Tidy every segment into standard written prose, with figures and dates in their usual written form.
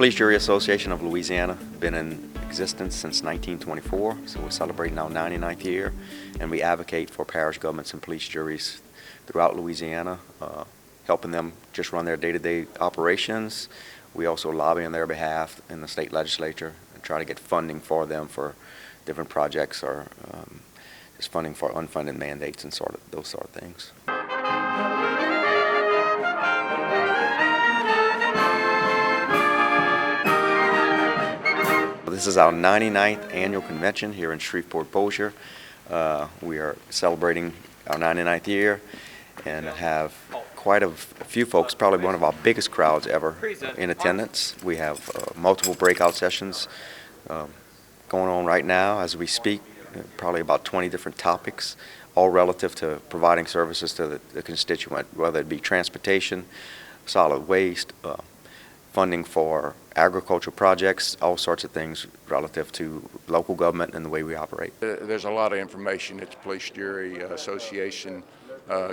Police Jury Association of Louisiana, been in existence since 1924, so we're celebrating our 99th year, and we advocate for parish governments and police juries throughout Louisiana, helping them just run their day-to-day operations. We also lobby on their behalf in the state legislature and try to get funding for them for different projects or just funding for unfunded mandates and those sort of things. This is our 99th annual convention here in Shreveport-Bossier. We are celebrating our 99th year and have quite a few folks, probably one of our biggest crowds ever in attendance. We have multiple breakout sessions going on right now as we speak, probably about 20 different topics, all relative to providing services to the constituent, whether it be transportation, solid waste, funding for agricultural projects, all sorts of things relative to local government and the way we operate. There's a lot of information that the Police Jury Association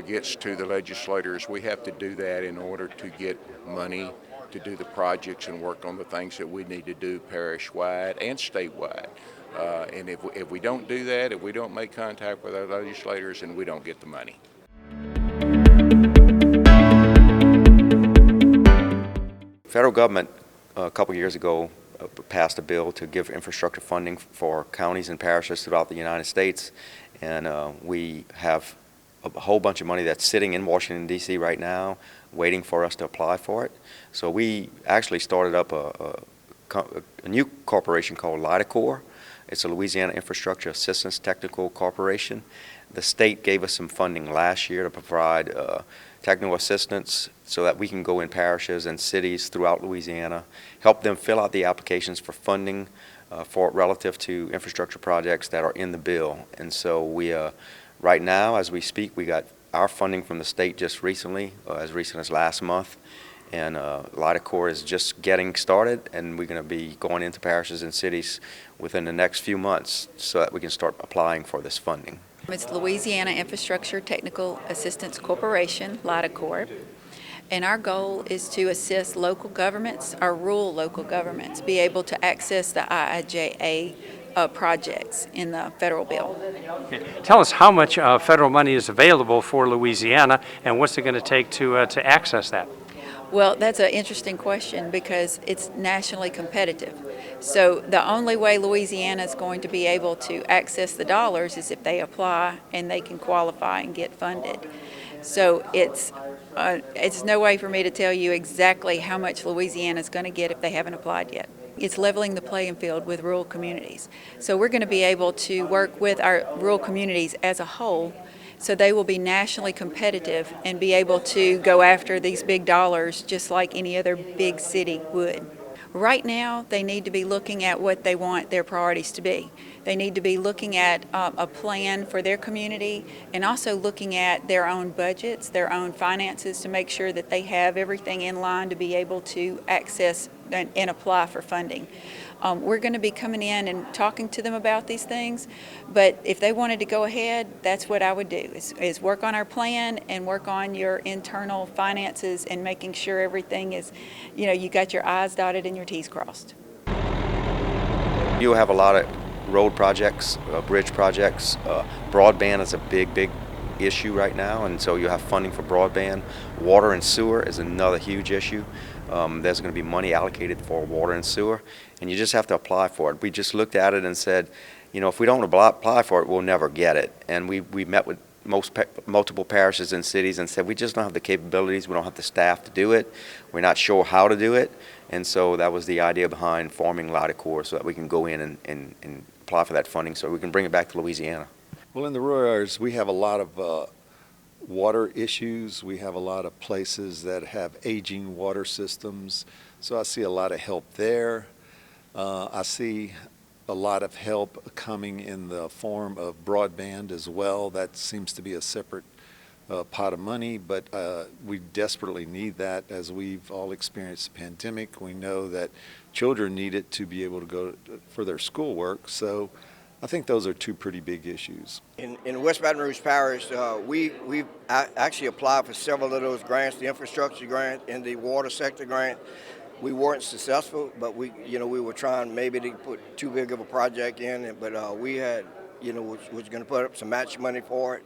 gets to the legislators. We have to do that in order to get money to do the projects and work on the things that we need to do parish-wide and statewide. And if we don't do that, if we don't make contact with our legislators, then we don't get the money. Federal government a couple years ago passed a bill to give infrastructure funding for counties and parishes throughout the United States, and we have a whole bunch of money that's sitting in Washington, D.C. right now waiting for us to apply for it. So we actually started up a new corporation called LIDACOR. It's a Louisiana Infrastructure Assistance Technical Corporation. The state gave us some funding last year to provide technical assistance so that we can go in parishes and cities throughout Louisiana, help them fill out the applications for funding for relative to infrastructure projects that are in the bill. And so we, right now, as we speak, we got our funding from the state just recently, as recent as last month. And LIDACOR is just getting started, and we're going to be going into parishes and cities within the next few months so that we can start applying for this funding. It's Louisiana Infrastructure Technical Assistance Corporation, LIDACOR, and our goal is to assist local governments, our rural local governments, be able to access the IIJA projects in the federal bill. Okay. Tell us how much federal money is available for Louisiana, and what's it going to take to access that? Well, that's an interesting question because it's nationally competitive. So the only way Louisiana is going to be able to access the dollars is if they apply and they can qualify and get funded. So it's no way for me to tell you exactly how much Louisiana is going to get if they haven't applied yet. It's leveling the playing field with rural communities. So we're going to be able to work with our rural communities as a whole, so they will be nationally competitive and be able to go after these big dollars just like any other big city would. Right now, they need to be looking at what they want their priorities to be. They need to be looking at a plan for their community and also looking at their own budgets, their own finances to make sure that they have everything in line to be able to access and apply for funding. We're going to be coming in and talking to them about these things, but if they wanted to go ahead, that's what I would do, is work on our plan and work on your internal finances and making sure everything is, you got your I's dotted and your T's crossed. You'll have a lot of road projects, bridge projects. Broadband is a big issue right now, and so you'll have funding for broadband. Water and sewer is another huge issue. There's going to be money allocated for water and sewer, and you just have to apply for it. We just looked at it and said, if we don't apply for it, we'll never get it. And we met with multiple parishes and cities and said, we just don't have the capabilities, we don't have the staff to do it, we're not sure how to do it. And so that was the idea behind forming LIDACOR, so that we can go in and apply for that funding so we can bring it back to Louisiana. Well, in the rural areas, we have a lot of water issues. We have a lot of places that have aging water systems, so I see a lot of help there. I see a lot of help coming in the form of broadband as well. That seems to be a separate pot of money, but we desperately need that. As we've all experienced the pandemic, we know that children need it to be able to go for their schoolwork. So I think those are two pretty big issues. In West Baton Rouge Parish, we've actually applied for several of those grants, the infrastructure grant and the water sector grant. We weren't successful, but we were trying maybe to put too big of a project in, but we had, was going to put up some match money for it.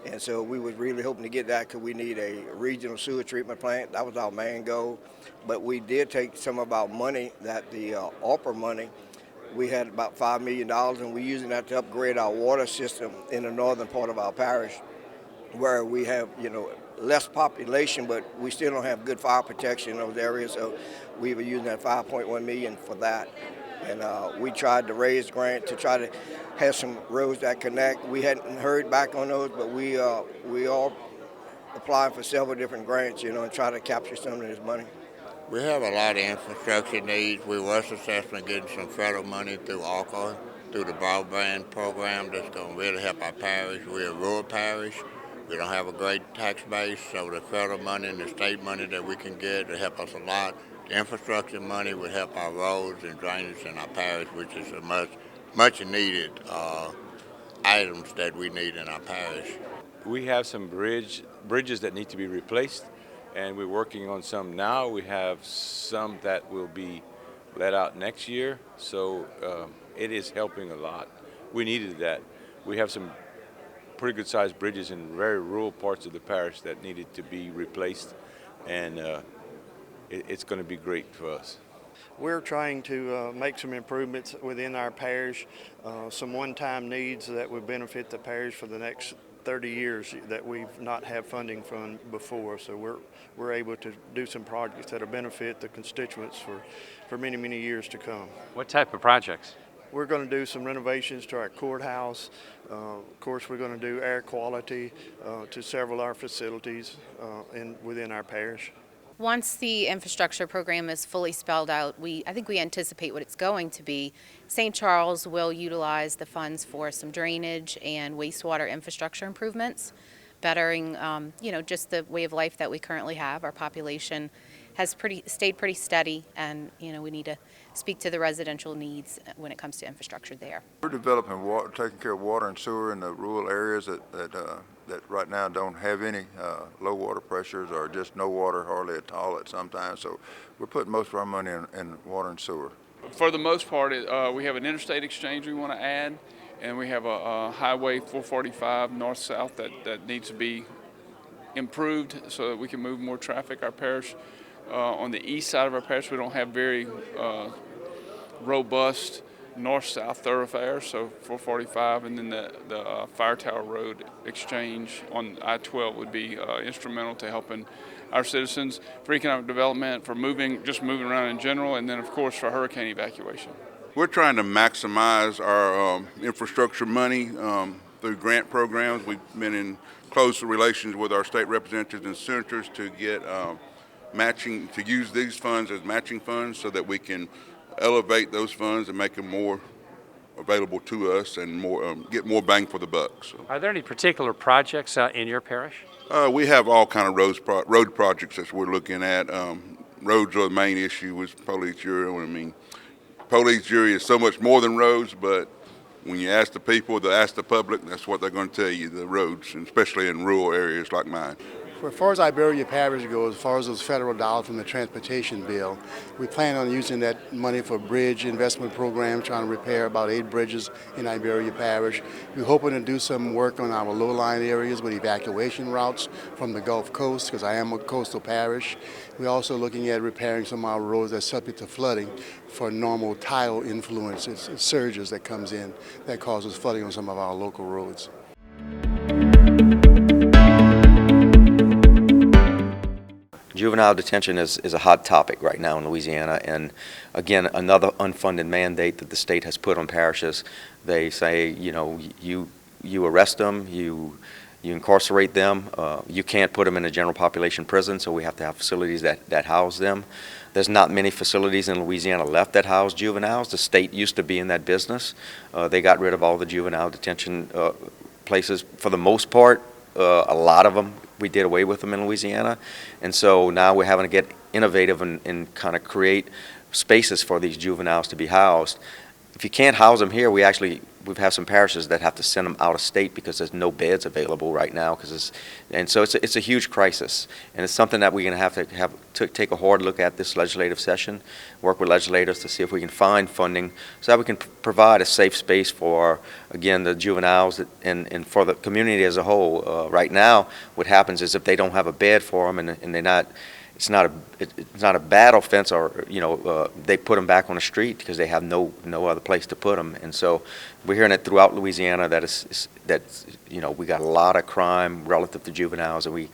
And so we was really hoping to get that because we need a regional sewer treatment plant. That was our main goal. But we did take some of our money, that the ARPA money, we had about $5 million, and we're using that to upgrade our water system in the northern part of our parish, where we have, less population, but we still don't have good fire protection in those areas. So we were using that $5.1 million for that. And we tried to raise grant to try to have some roads that connect. We hadn't heard back on those, but we are applying for several different grants, and try to capture some of this money. We have a lot of infrastructure needs. We were successful in getting some federal money through ARPA, through the broadband program that's going to really help our parish. We're a rural parish. We don't have a great tax base, so the federal money and the state money that we can get will help us a lot. The infrastructure money would help our roads and drainage in our parish, which is a much needed items that we need in our parish. We have some bridges that need to be replaced, and we're working on some now. We have some that will be let out next year, so it is helping a lot. We needed that. We have some pretty good sized bridges in very rural parts of the parish that needed to be replaced, and it's going to be great for us. We're trying to make some improvements within our parish, some one-time needs that would benefit the parish for the next 30 years that we've not had funding from before. So we're able to do some projects that'll benefit the constituents for many, many years to come. What type of projects? We're going to do some renovations to our courthouse. Of course, we're going to do air quality to several of our facilities within our parish. Once the infrastructure program is fully spelled out, I think we anticipate what it's going to be. St. Charles will utilize the funds for some drainage and wastewater infrastructure improvements, bettering, just the way of life that we currently have. Our population has stayed pretty steady, and we need to speak to the residential needs when it comes to infrastructure there. We're developing water, taking care of water and sewer in the rural areas that right now don't have any low water pressures or just no water hardly at all at some times. So we're putting most of our money in water and sewer. For the most part, we have an interstate exchange we want to add, and we have a Highway 445 north-south that needs to be improved so that we can move more traffic. Our parish, on the east side of our parish, we don't have very robust north-south thoroughfares, so 445, and then the Fire Tower Road exchange on I-12 would be instrumental to helping our citizens for economic development, for just moving around in general, and then of course for hurricane evacuation. We're trying to maximize our infrastructure money through grant programs. We've been in close relations with our state representatives and senators to get to use these funds as matching funds so that we can elevate those funds and make them more available to us and get more bang for the buck. So. Are there any particular projects in your parish? We have all kind of road projects that we're looking at. Roads are the main issue with police jury. I mean, police jury is so much more than roads, but when you ask the people, ask the public, that's what they're going to tell you, the roads, and especially in rural areas like mine. As far as Iberia Parish goes, as far as those federal dollars from the transportation bill, we plan on using that money for bridge investment program, trying to repair about 8 bridges in Iberia Parish. We're hoping to do some work on our low-lying areas with evacuation routes from the Gulf Coast, because I am a coastal parish. We're also looking at repairing some of our roads that's subject to flooding for normal tidal influences, surges that comes in that causes flooding on some of our local roads. Juvenile detention is a hot topic right now in Louisiana, and again, another unfunded mandate that the state has put on parishes. They say, you arrest them, you incarcerate them, you can't put them in a general population prison, so we have to have facilities that house them. There's not many facilities in Louisiana left that house juveniles. The state used to be in that business. They got rid of all the juvenile detention places for the most part. A lot of them, we did away with them in Louisiana, and so now we're having to get innovative and kind of create spaces for these juveniles to be housed. if you can't house them here, we've had some parishes that have to send them out of state because there's no beds available right now. So it's a huge crisis, and it's something that we're going to have to take a hard look at this legislative session, work with legislators to see if we can find funding so that we can provide a safe space for, again, the juveniles and for the community as a whole. Right now, what happens is if they don't have a bed for them and they're not. It's not a bad offense, or they put them back on the street because they have no other place to put them. And so we're hearing it throughout Louisiana that we got a lot of crime relative to juveniles, and we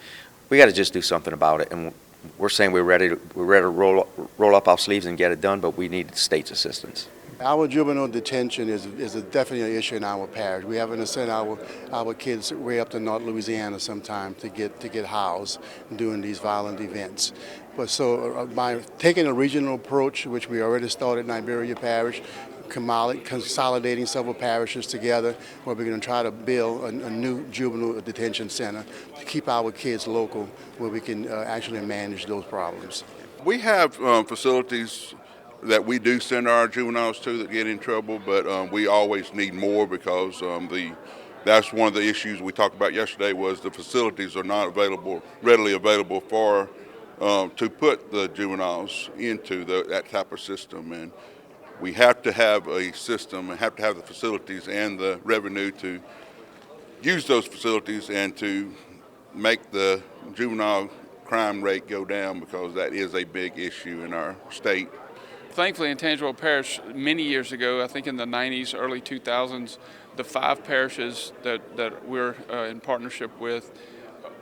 got to just do something about it. And we're saying we're ready to roll up our sleeves and get it done, but we need the state's assistance. Our juvenile detention is definitely an issue in our parish. We having to send our kids way up to North Louisiana sometimes to get housed during these violent events. But so by taking a regional approach, which we already started in Iberia Parish, consolidating several parishes together, where we're going to try to build a new juvenile detention center to keep our kids local, where we can actually manage those problems. We have facilities that we do send our juveniles to that get in trouble, but we always need more because that's one of the issues we talked about yesterday was the facilities are not readily available for to put the juveniles into that type of system, and we have to have a system and have to have the facilities and the revenue to use those facilities and to make the juvenile crime rate go down, because that is a big issue in our state. Thankfully, in Tangelo Parish, many years ago, I think in the 90s, early 2000s, the 5 parishes that we're in partnership with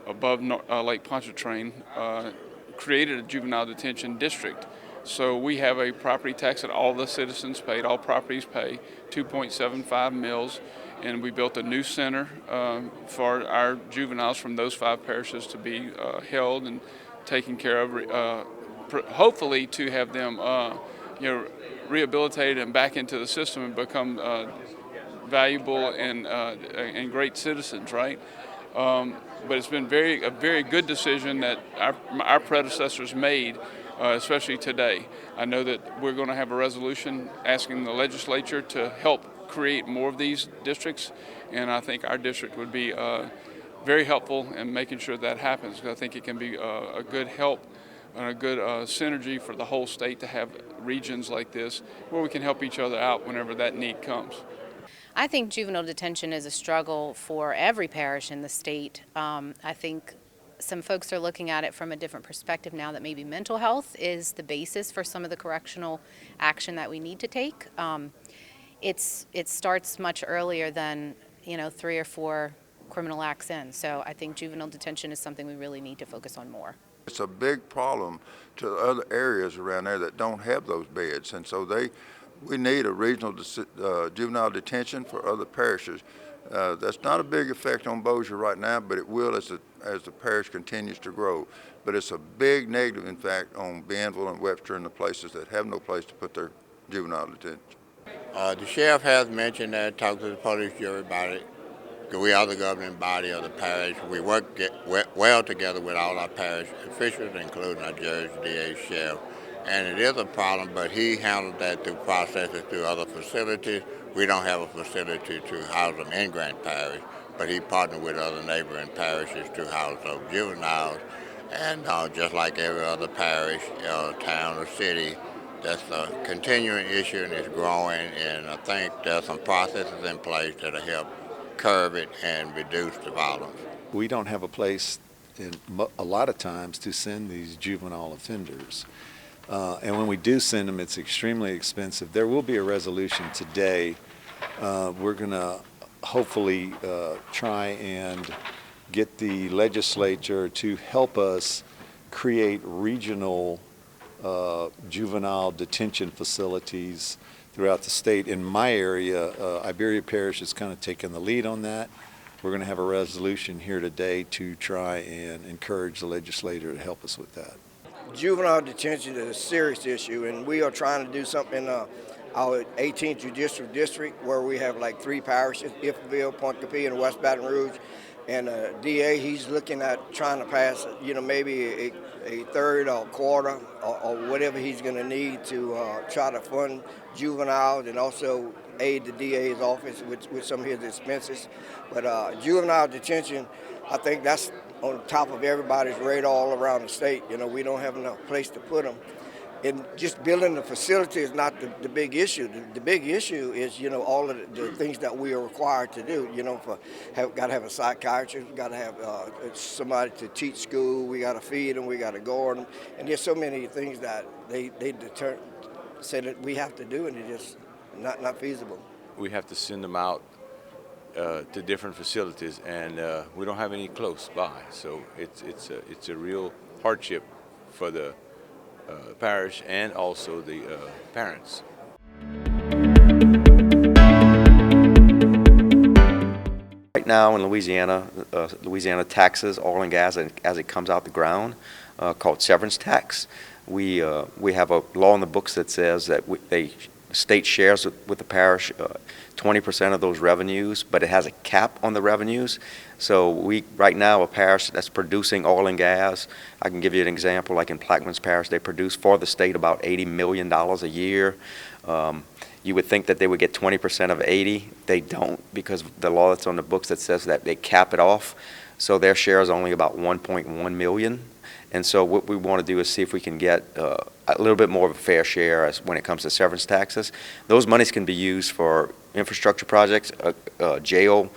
above Lake Pontchartrain created a juvenile detention district. So we have a property tax that all the citizens paid, all properties pay, 2.75 mils, and we built a new center for our juveniles from those 5 parishes to be held and taken care of, hopefully to have them rehabilitated and back into the system and become valuable and great citizens, right? But it's been a very good decision that our predecessors made, especially today. I know that we're going to have a resolution asking the legislature to help create more of these districts, and I think our district would be very helpful in making sure that happens, because I think it can be a good help and a good synergy for the whole state to have regions like this where we can help each other out whenever that need comes. I think juvenile detention is a struggle for every parish in the state. I think some folks are looking at it from a different perspective now, that maybe mental health is the basis for some of the correctional action that we need to take. It starts much earlier than 3 or 4 criminal acts in. So I think juvenile detention is something we really need to focus on more. It's a big problem to other areas around there that don't have those beds, and so we need a regional juvenile detention for other parishes. That's not a big effect on Bossier right now, but it will as the parish continues to grow. But it's a big negative, in fact, on Bienville and Webster and the places that have no place to put their juvenile detention. The sheriff has mentioned that, talked to the police jury about it. We are the governing body of the parish. We work well together with all our parish officials, including our judge, DA, sheriff. And it is a problem, but he handled that through processes through other facilities. We don't have a facility to house them in Grant Parish, but he partnered with other neighboring parishes to house those juveniles. And just like every other parish, town or city, that's a continuing issue and it's growing. And I think there's some processes in place that'll help curb it and reduce the violence. We don't have a place a lot of times to send these juvenile offenders. And when we do send them, it's extremely expensive. There will be a resolution today. We're going to hopefully try and get the legislature to help us create regional juvenile detention facilities throughout the state. In my area, Iberia Parish is kind of taking the lead on that. We're going to have a resolution here today to try and encourage the legislature to help us with that. Juvenile detention is a serious issue, and we are trying to do something in our 18th Judicial District, where we have like 3 parishes, Ifville, Point Capee, and West Baton Rouge, And DA, he's looking at trying to pass, maybe a third or quarter or whatever he's going to need to try to fund juveniles and also aid the DA's office with some of his expenses. But juvenile detention, I think that's on top of everybody's radar all around the state. We don't have enough place to put them. And just building the facility is not the big issue. The big issue is, all of the things that we are required to do. Got to have a psychiatrist, got to have somebody to teach school, we got to feed them, we got to guard them. And there's so many things that they say that we have to do, and it's just not feasible. We have to send them out to different facilities, and we don't have any close by. So it's a real hardship for the parish and also the parents. Right now in Louisiana, Louisiana taxes oil and gas as it comes out the ground, called severance tax. We have a law in the books that says that the state shares with the parish 20% of those revenues, but it has a cap on the revenues. So right now, a parish that's producing oil and gas, I can give you an example, like in Plaquemines Parish, they produce for the state about $80 million a year. You would think that they would get 20% of 80. They don't, because of the law that's on the books that says that they cap it off. So their share is only about 1.1 million. And so what we want to do is see if we can get a little bit more of a fair share when it comes to severance taxes. Those monies can be used for infrastructure projects, jail,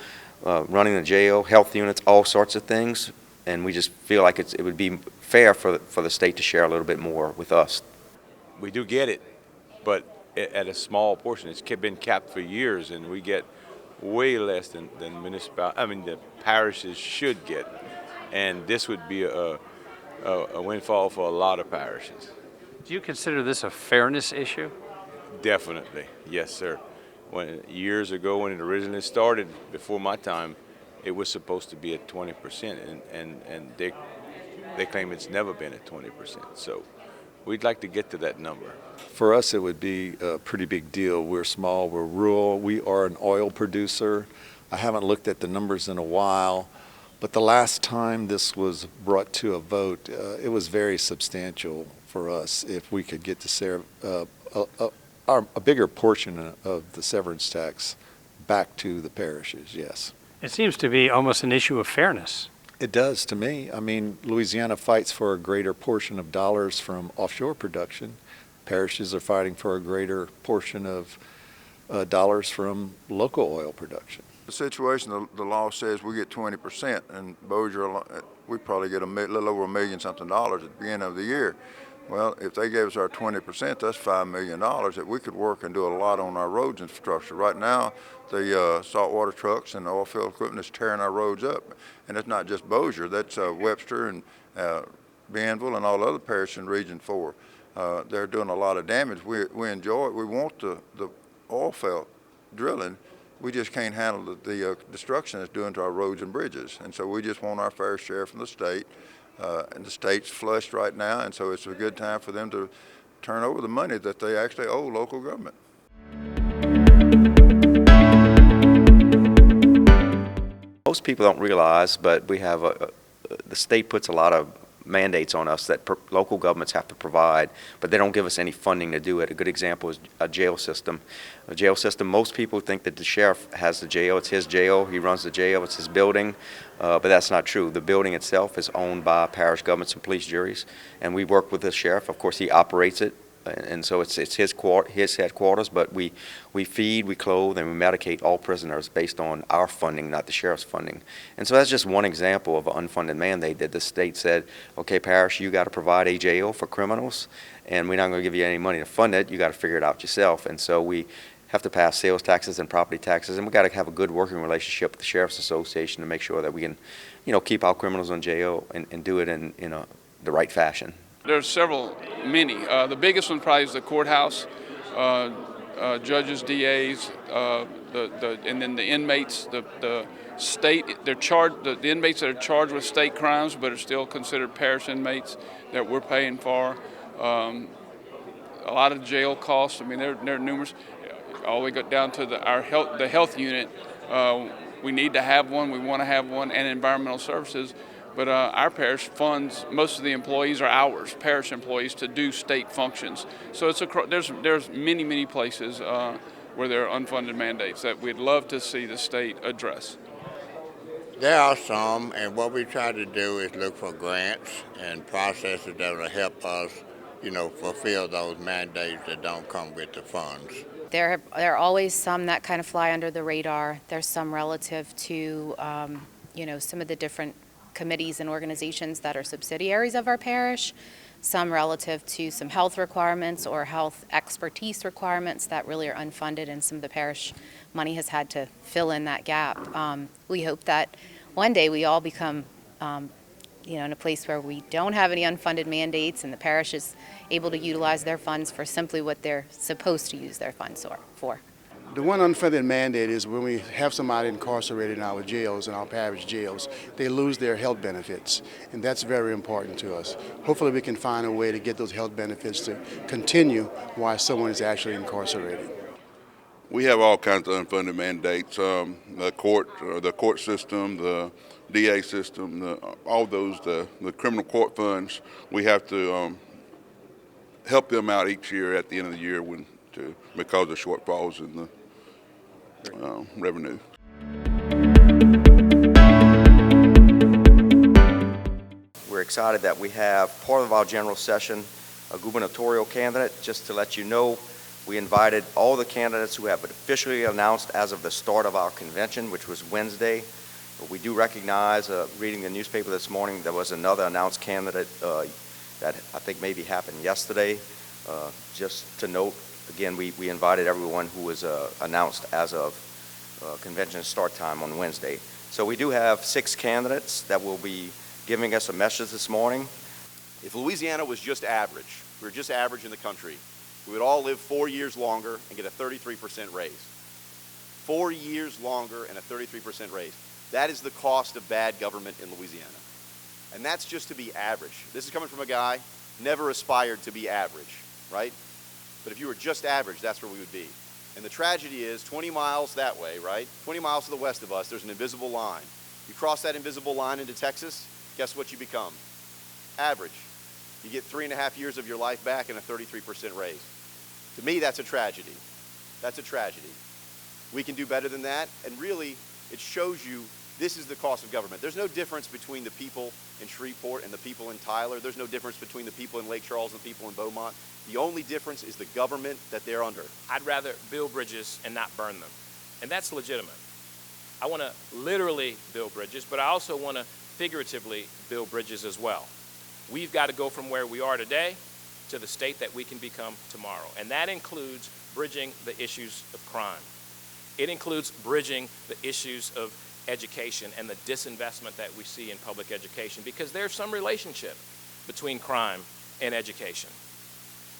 running the jail, health units, all sorts of things. And we just feel like it would be fair for the state to share a little bit more with us. We do get it, but at a small portion. It's been capped for years, and we get way less than the parishes should get. And this would be a windfall for a lot of parishes. Do you consider this a fairness issue? Definitely, yes, sir. Years ago, when it originally started, before my time, it was supposed to be at 20%, and they claim it's never been at 20%. So we'd like to get to that number. For us, it would be a pretty big deal. We're small, we're rural, we are an oil producer. I haven't looked at the numbers in a while, but the last time this was brought to a vote, it was very substantial for us if we could get to a bigger portion of the severance tax back to the parishes, yes. It seems to be almost an issue of fairness. It does to me. I mean, Louisiana fights for a greater portion of dollars from offshore production. Parishes are fighting for a greater portion of dollars from local oil production. The situation, the law says we get 20%, and Bossier, we probably get a little over $1 million something at the beginning of the year. Well, if they gave us our 20%, that's $5 million that we could work and do a lot on our roads infrastructure. Right now, the saltwater trucks and the oil field equipment is tearing our roads up. And it's not just Bossier, that's Webster and Bienville and all other parishes in Region 4. They're doing a lot of damage. We enjoy it. We want the oil field drilling. We just can't handle the destruction it's doing to our roads and bridges. And so we just want our fair share from the state. And the state's flushed right now, and so it's a good time for them to turn over the money that they actually owe local government. Most people don't realize, but we have the state puts a lot of mandates on us that local governments have to provide, but they don't give us any funding to do it. A good example is a jail system. A jail system, most people think that the sheriff has the jail, it's his jail, he runs the jail, it's his building, but that's not true. The building itself is owned by parish governments and police juries, and we work with the sheriff. Of course, he operates it, and so it's his headquarters, but we feed, we clothe, and we medicate all prisoners based on our funding, not the sheriff's funding. And so that's just one example of an unfunded mandate that the state said, okay, parish, you got to provide a jail for criminals, and we're not going to give you any money to fund it. You got to figure it out yourself. And so we have to pass sales taxes and property taxes, and we got to have a good working relationship with the Sheriff's Association to make sure that we can, keep our criminals in jail and do it in the right fashion. There's many. The biggest one probably is the courthouse, judges, DAs, and then the inmates. The state, they're charged. The inmates that are charged with state crimes, but are still considered parish inmates that we're paying for. A lot of jail costs. I mean, they're numerous. All the way down to the health unit. We need to have one, we want to have one, and environmental services. But our parish funds, most of the employees are ours, parish employees, to do state functions. So there's many places where there are unfunded mandates that we'd love to see the state address. There are some, and what we try to do is look for grants and processes that will help us, fulfill those mandates that don't come with the funds. There are always some that kind of fly under the radar. There's some relative to, some of the different committees and organizations that are subsidiaries of our parish, some relative to some health requirements or health expertise requirements that really are unfunded, and some of the parish money has had to fill in that gap. We hope that one day we all become in a place where we don't have any unfunded mandates and the parish is able to utilize their funds for simply what they're supposed to use their funds for. The one unfunded mandate is when we have somebody incarcerated in our jails, in our parish jails, they lose their health benefits, and that's very important to us. Hopefully we can find a way to get those health benefits to continue while someone is actually incarcerated. We have all kinds of unfunded mandates, the court system, the DA system, all those, the criminal court funds. We have to help them out each year at the end of the year because of shortfalls in the revenue. We're excited that we have part of our general session a gubernatorial candidate. Just to let you know, we invited all the candidates who have officially announced as of the start of our convention, which was Wednesday. But we do recognize, reading the newspaper this morning, there was another announced candidate that I think maybe happened yesterday. Just to note, again, we invited everyone who was announced as of convention start time on Wednesday. So we do have 6 candidates that will be giving us a message this morning. If Louisiana was just average, we were just average in the country, we would all live 4 years longer and get a 33% raise. 4 years longer and a 33% raise. That is the cost of bad government in Louisiana. And that's just to be average. This is coming from a guy never aspired to be average, right? But if you were just average, that's where we would be. And the tragedy is 20 miles that way, right? 20 miles to the west of us, there's an invisible line. You cross that invisible line into Texas, guess what you become? Average. You get 3.5 years of your life back and a 33% raise. To me, that's a tragedy. That's a tragedy. We can do better than that, and really, it shows you this is the cost of government. There's no difference between the people in Shreveport and the people in Tyler. There's no difference between the people in Lake Charles and the people in Beaumont. The only difference is the government that they're under. I'd rather build bridges and not burn them, and that's legitimate. I want to literally build bridges, but I also want to figuratively build bridges as well. We've got to go from where we are today to the state that we can become tomorrow, and that includes bridging the issues of crime. It includes bridging the issues of education and the disinvestment that we see in public education, because there's some relationship between crime and education.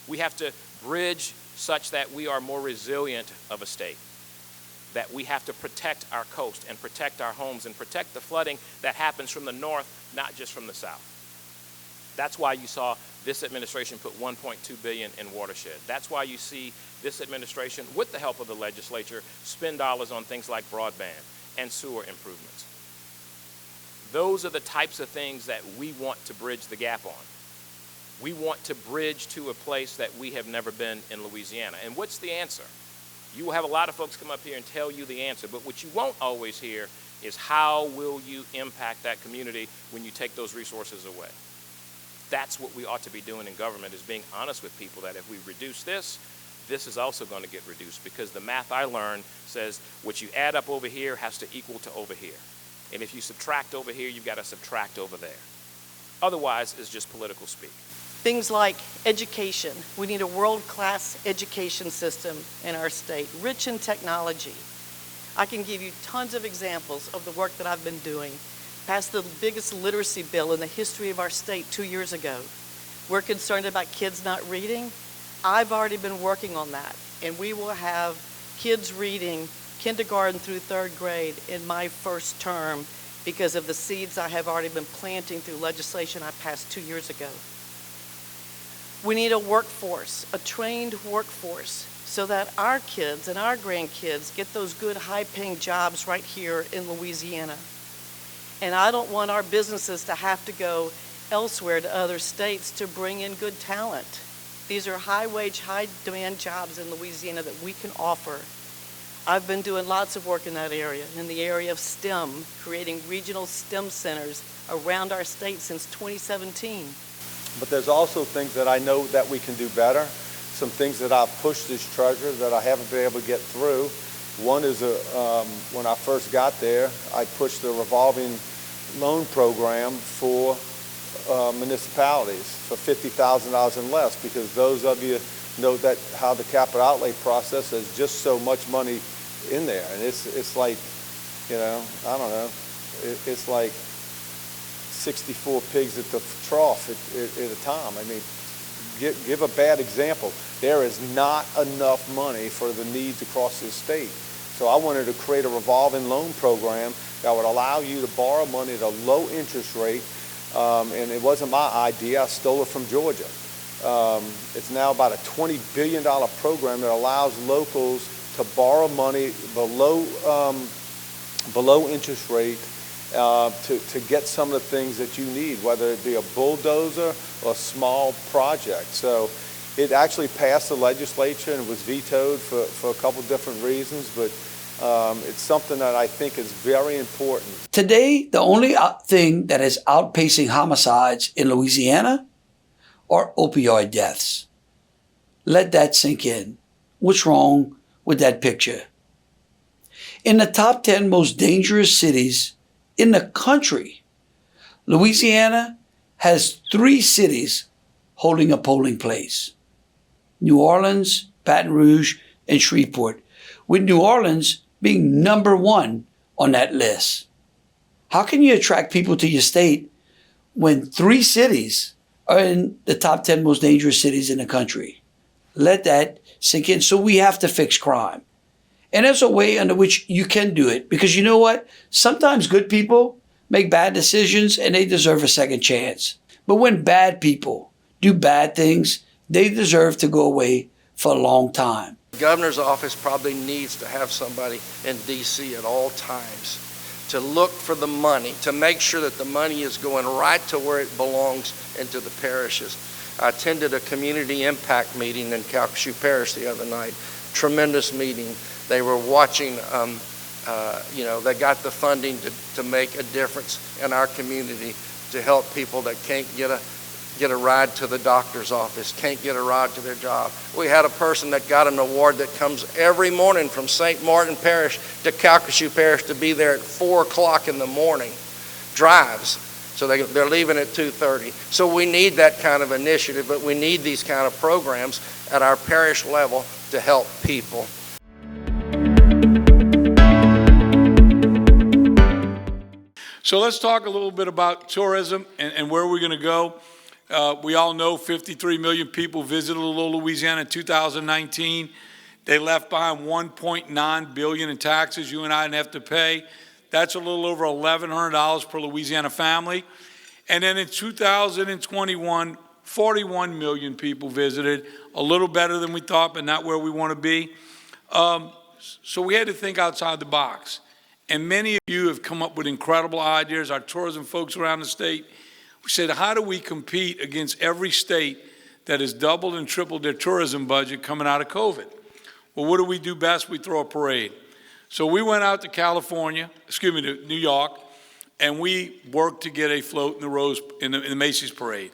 We have to bridge such that we are more resilient of a state, that we have to protect our coast and protect our homes and protect the flooding that happens from the north, not just from the south. That's why you saw this administration put $1.2 billion in watershed. That's why you see this administration, with the help of the legislature, spend dollars on things like broadband and sewer improvements. Those are the types of things that we want to bridge the gap on. We want to bridge to a place that we have never been in Louisiana. And what's the answer? You will have a lot of folks come up here and tell you the answer, but what you won't always hear is how will you impact that community when you take those resources away. That's what we ought to be doing in government, is being honest with people that if we reduce this, this is also going to get reduced, because the math I learned says what you add up over here has to equal to over here. And if you subtract over here, you've got to subtract over there. Otherwise, it's just political speak. Things like education. We need a world-class education system in our state, rich in technology. I can give you tons of examples of the work that I've been doing. Passed the biggest literacy bill in the history of our state 2 years ago. We're concerned about kids not reading. I've already been working on that, and we will have kids reading kindergarten through 3rd grade in my first term because of the seeds I have already been planting through legislation I passed 2 years ago. We need a workforce, a trained workforce, so that our kids and our grandkids get those good high-paying jobs right here in Louisiana. And I don't want our businesses to have to go elsewhere to other states to bring in good talent. These are high-wage, high-demand jobs in Louisiana that we can offer. I've been doing lots of work in that area, in the area of STEM, creating regional STEM centers around our state since 2017. But there's also things that I know that we can do better, some things that I've pushed as treasurer that I haven't been able to get through. One is when I first got there, I pushed the revolving loan program for municipalities for $50,000 and less, because those of you know that how the capital outlay process, there's just so much money in there, and it's like, you know, I don't know, it's like 64 pigs at the trough at a time. I mean, give a bad example. There is not enough money for the needs across this state. So I wanted to create a revolving loan program that would allow you to borrow money at a low interest rate, and it wasn't my idea. I stole it from Georgia. It's now about a $20 billion program that allows locals to borrow money below interest rate to get some of the things that you need, whether it be a bulldozer or a small project. So it actually passed the legislature and was vetoed for a couple different reasons, but it's something that I think is very important. Today, the only thing that is outpacing homicides in Louisiana are opioid deaths. Let that sink in. What's wrong with that picture? In the top 10 most dangerous cities in the country, Louisiana has 3 cities holding a polling place: New Orleans, Baton Rouge, and Shreveport, with New Orleans being number 1 on that list. How can you attract people to your state when 3 cities are in the top 10 most dangerous cities in the country? Let that sink in. So we have to fix crime. And there's a way under which you can do it, because you know what? Sometimes good people make bad decisions and they deserve a second chance. But when bad people do bad things, they deserve to go away for a long time. The governor's office probably needs to have somebody in D.C. at all times to look for the money, to make sure that the money is going right to where it belongs into the parishes. I attended a community impact meeting in Calcasieu Parish the other night. Tremendous meeting. They were watching, they got the funding to make a difference in our community to help people that can't get a ride to the doctor's office, can't get a ride to their job. We had a person that got an award that comes every morning from St. Martin Parish to Calcasieu Parish to be there at 4 o'clock in the morning, drives. So they're leaving at 2:30. So we need that kind of initiative, but we need these kind of programs at our parish level to help people. So let's talk a little bit about tourism and where we're going to go. We all know 53 million people visited Louisiana in 2019. They left behind $1.9 billion in taxes you and I didn't have to pay. That's a little over $1,100 per Louisiana family. And then in 2021, 41 million people visited, a little better than we thought, but not where we want to be. So we had to think outside the box. And many of you have come up with incredible ideas, our tourism folks around the state. We said, how do we compete against every state that has doubled and tripled their tourism budget coming out of COVID? Well, what do we do best? We throw a parade. So we went out to New York, and we worked to get a float in the Macy's parade.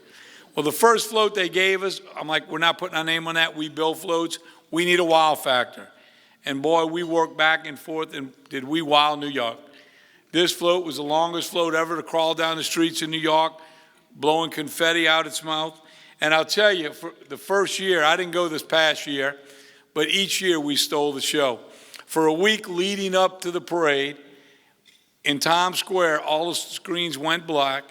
Well, the first float they gave us, I'm like, we're not putting our name on that. We build floats. We need a wow factor. And boy, we worked back and forth, and did we wow New York. This float was the longest float ever to crawl down the streets in New York, blowing confetti out its mouth. And I'll tell you, for the first year, I didn't go this past year, but each year we stole the show. For a week leading up to the parade, in Times Square, all the screens went black,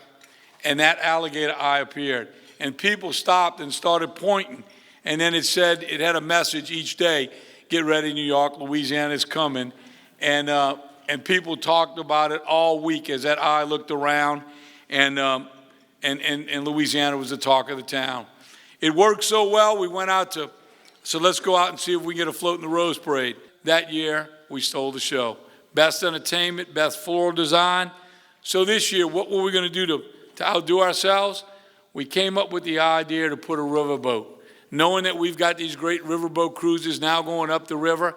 and that alligator eye appeared. And people stopped and started pointing. And then it said, it had a message each day, get ready, New York, Louisiana's coming. And people talked about it all week as that eye looked around, and Louisiana was the talk of the town. It worked so well, we went out to, so let's go out and see if we can get a float in the Rose Parade. That year, we stole the show. Best entertainment, best floral design. So this year, what were we going to do to outdo ourselves? We came up with the idea to put a riverboat. Knowing that we've got these great riverboat cruises now going up the river.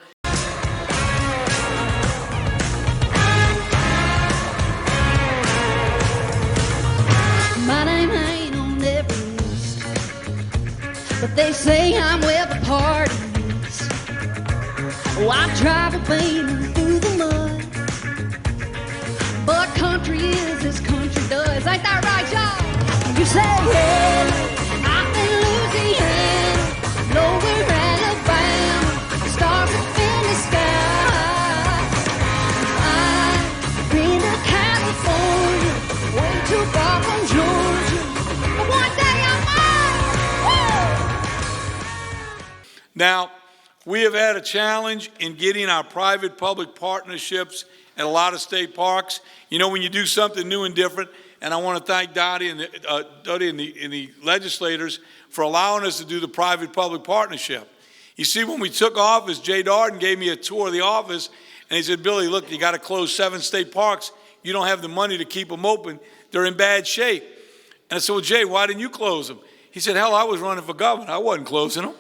My name ain't on every list, but they say I'm where the party is. Oh, I've traveled beaming through the mud, but country is as country does. Ain't that right, y'all? You say, yeah, I'm in Louisiana, nowhere Alabama, stars up in the sky. I've been to California, way too far from Georgia, but one day I might. Woo! Now, we have had a challenge in getting our private-public partnerships at a lot of state parks. You know, when you do something new and different, and I want to thank Dottie and the legislators for allowing us to do the private-public partnership. You see, when we took office, Jay Darden gave me a tour of the office, and he said, Billy, look, you got to close 7 state parks. You don't have the money to keep them open. They're in bad shape. And I said, well, Jay, why didn't you close them? He said, hell, I was running for governor. I wasn't closing them.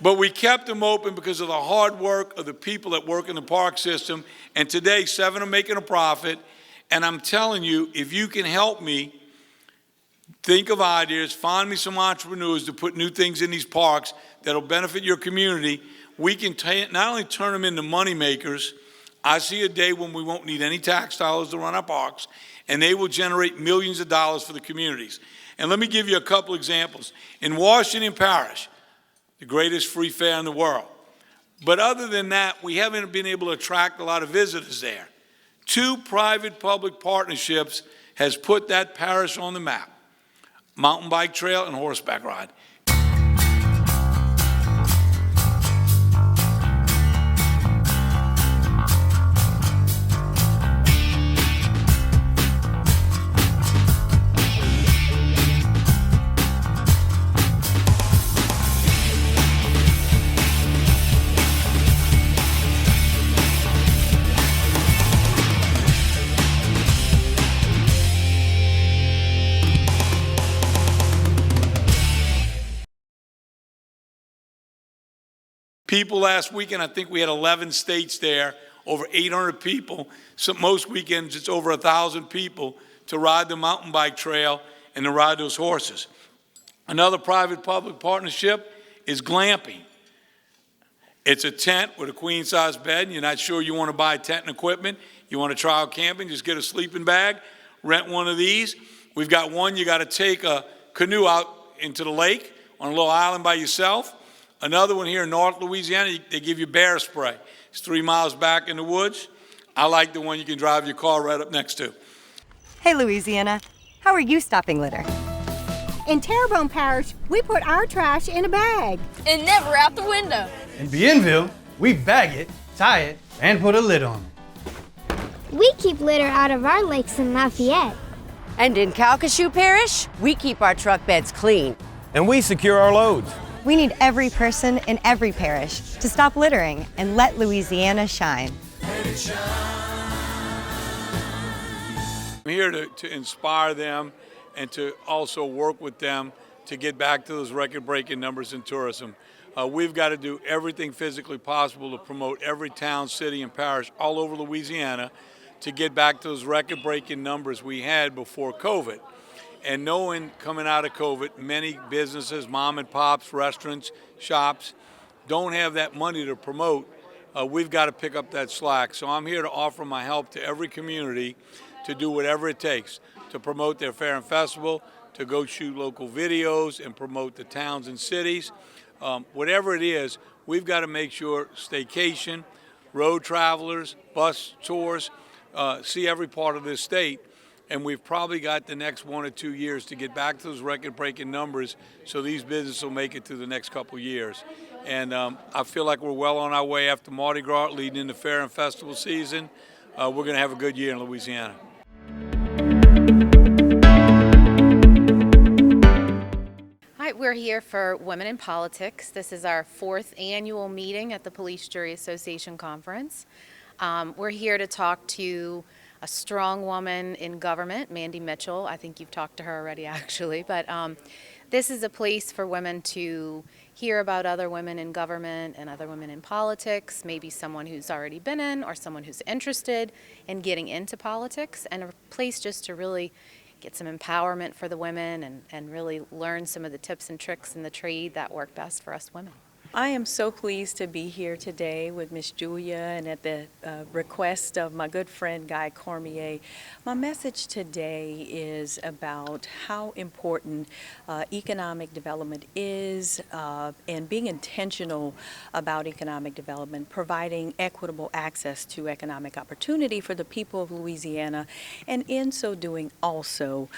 But we kept them open because of the hard work of the people that work in the park system. And today, 7 are making a profit. And I'm telling you, if you can help me think of ideas, find me some entrepreneurs to put new things in these parks that'll benefit your community, we can not only turn them into money makers. I see a day when we won't need any tax dollars to run our parks, and they will generate millions of dollars for the communities. And let me give you a couple examples. In Washington Parish, the greatest free fair in the world. But other than that, we haven't been able to attract a lot of visitors there. 2 private-public partnerships has put that parish on the map. Mountain bike trail and horseback ride. People last weekend, I think we had 11 states there, over 800 people. So most weekends, it's over 1,000 people to ride the mountain bike trail and to ride those horses. Another private-public partnership is glamping. It's a tent with a queen-size bed, and you're not sure you want to buy tent and equipment. You want to try out camping, just get a sleeping bag, rent one of these. We've got one, you got to take a canoe out into the lake on a little island by yourself. Another one here in North Louisiana, they give you bear spray. It's 3 miles back in the woods. I like the one you can drive your car right up next to. Hey, Louisiana, how are you stopping litter? In Terrebonne Parish, we put our trash in a bag. And never out the window. In Bienville, we bag it, tie it, and put a lid on it. We keep litter out of our lakes in Lafayette. And in Calcasieu Parish, we keep our truck beds clean. And we secure our loads. We need every person in every parish to stop littering and let Louisiana shine. I'm here to inspire them and to also work with them to get back to those record-breaking numbers in tourism. We've got to do everything physically possible to promote every town, city, and parish all over Louisiana to get back to those record-breaking numbers we had before COVID. And knowing coming out of COVID, many businesses, mom and pops, restaurants, shops, don't have that money to promote. We've got to pick up that slack. So I'm here to offer my help to every community to do whatever it takes to promote their fair and festival, to go shoot local videos and promote the towns and cities. Whatever it is, we've got to make sure staycation, road travelers, bus tours, see every part of this state. And we've probably got the next 1 or 2 years to get back to those record-breaking numbers so these businesses will make it through the next couple years. And I feel like we're well on our way after Mardi Gras, leading into fair and festival season. We're going to have a good year in Louisiana. Hi, we're We're here for Women in Politics. This is our 4th annual meeting at the Police Jury Association Conference. We're here to talk to a strong woman in government, Mandy Mitchell. I think you've talked to her already, actually. But this is a place for women to hear about other women in government and other women in politics, maybe someone who's already been in or someone who's interested in getting into politics, and a place just to really get some empowerment for the women and really learn some of the tips and tricks in the trade that work best for us women. I am so pleased to be here today with Miss Julia and at the request of my good friend Guy Cormier. My message today is about how important economic development is and being intentional about economic development, providing equitable access to economic opportunity for the people of Louisiana, and in so doing also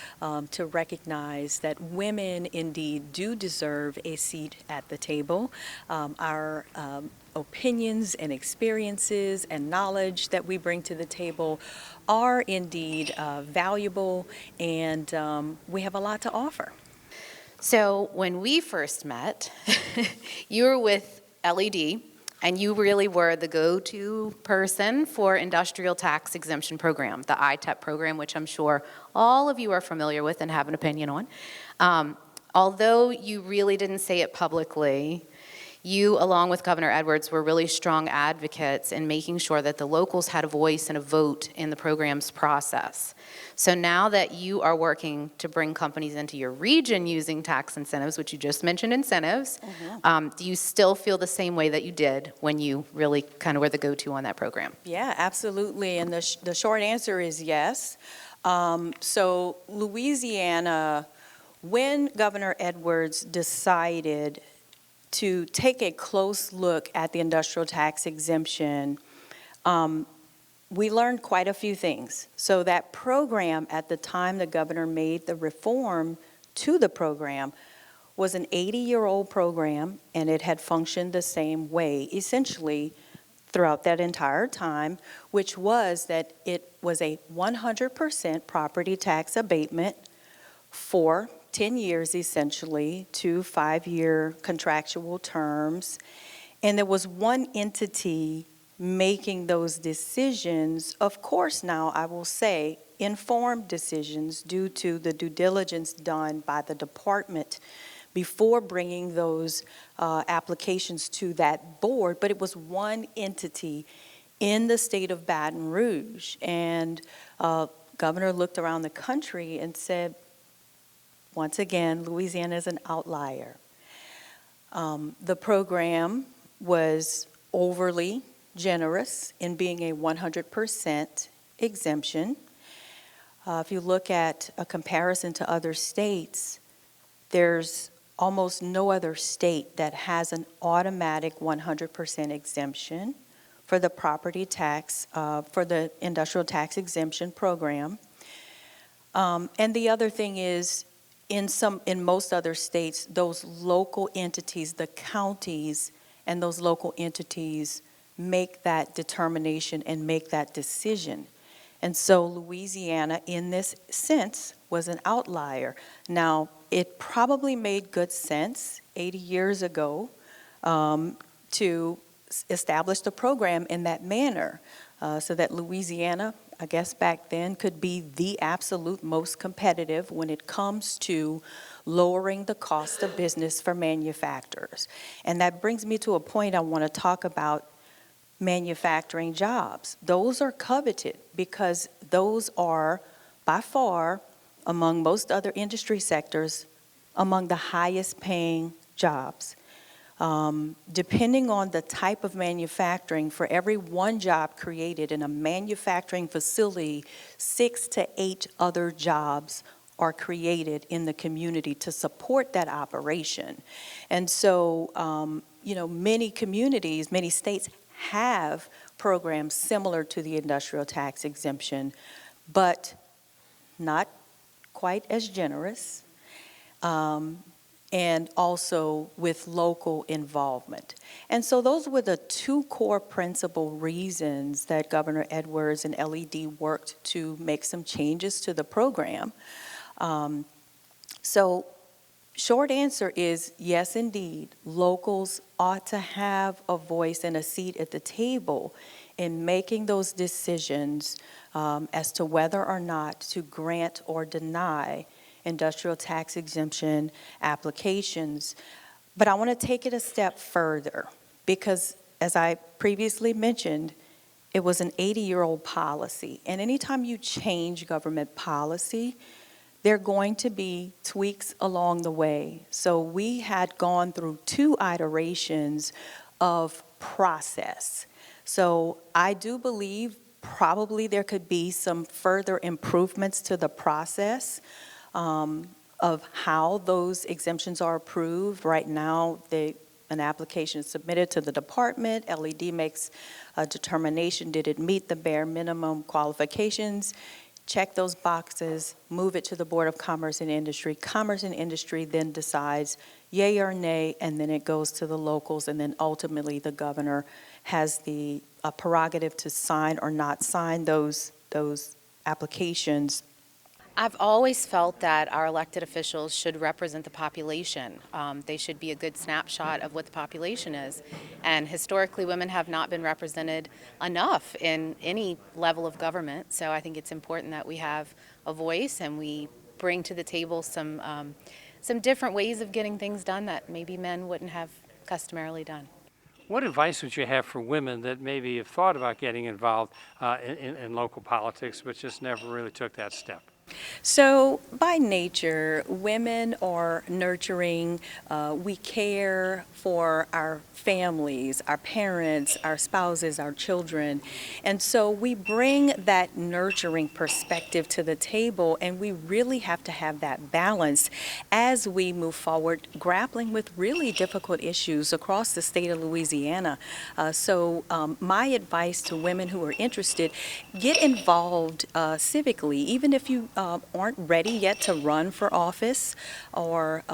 to recognize that women indeed do deserve a seat at the table. Our opinions and experiences and knowledge that we bring to the table are indeed valuable, and we have a lot to offer. So when we first met, you were with LED, and you really were the go-to person for industrial tax exemption program, the ITEP program, which I'm sure all of you are familiar with and have an opinion on. Although you really didn't say it publicly, you, along with Governor Edwards, were really strong advocates in making sure that the locals had a voice and a vote in the program's process. So now that you are working to bring companies into your region using tax incentives, which you just mentioned incentives, do you still feel the same way that you did when you really kind of were the go-to on that program? Yeah, absolutely. And the short answer is yes. So Louisiana, when Governor Edwards decided to take a close look at the industrial tax exemption, we learned quite a few things. So that program, at the time the governor made the reform to the program, was an 80-year-old program, and it had functioned the same way, essentially, throughout that entire time, which was that it was a 100% property tax abatement for 10 years, essentially, 2 5-year contractual terms. And there was one entity making those decisions. Of course, now I will say, informed decisions due to the due diligence done by the department before bringing those applications to that board. But it was one entity in the state of Baton Rouge. And Governor looked around the country and said, once again, Louisiana is an outlier. The program was overly generous in being a 100% exemption. If you look at a comparison to other states, there's almost no other state that has an automatic 100% exemption for the property tax, for the industrial tax exemption program. And the other thing is, in most other states, those local entities, the counties and those local entities make that determination and make that decision. And so Louisiana, in this sense, was an outlier. Now, it probably made good sense 80 years ago to establish the program in that manner so that Louisiana, I guess back then, could be the absolute most competitive when it comes to lowering the cost of business for manufacturers. And that brings me to a point I want to talk about manufacturing jobs. Those are coveted because those are, by far, among most other industry sectors, among the highest paying jobs. Depending on the type of manufacturing, for every one job created in a manufacturing facility, 6 to 8 other jobs are created in the community to support that operation. And so, many communities, many states have programs similar to the industrial tax exemption, but not quite as generous. And also with local involvement. And so those were the 2 core principal reasons that Governor Edwards and LED worked to make some changes to the program. So Short answer is yes, indeed. Locals ought to have a voice and a seat at the table in making those decisions as to whether or not to grant or deny industrial tax exemption applications. But I want to take it a step further because, as I previously mentioned, it was an 80-year-old policy. And anytime you change government policy, there are going to be tweaks along the way. So we had gone through 2 iterations of process. So I do believe probably there could be some further improvements to the process of how those exemptions are approved. Right now, an application is submitted to the department. LED makes a determination, did it meet the bare minimum qualifications? Check those boxes, move it to the Board of Commerce and Industry. Commerce and Industry then decides yay or nay, and then it goes to the locals, and then ultimately the governor has the prerogative to sign or not sign those applications. I've always felt that our elected officials should represent the population. They should be a good snapshot of what the population is. And historically, women have not been represented enough in any level of government. So I think it's important that we have a voice and we bring to the table some different ways of getting things done that maybe men wouldn't have customarily done. What advice would you have for women that maybe have thought about getting involved in local politics but just never really took that step? So by nature, women are nurturing. We care for our families, our parents, our spouses, our children. And so we bring that nurturing perspective to the table, and we really have to have that balance as we move forward, grappling with really difficult issues across the state of Louisiana. So my advice to women who are interested, get involved civically, even if you aren't ready yet to run for office, or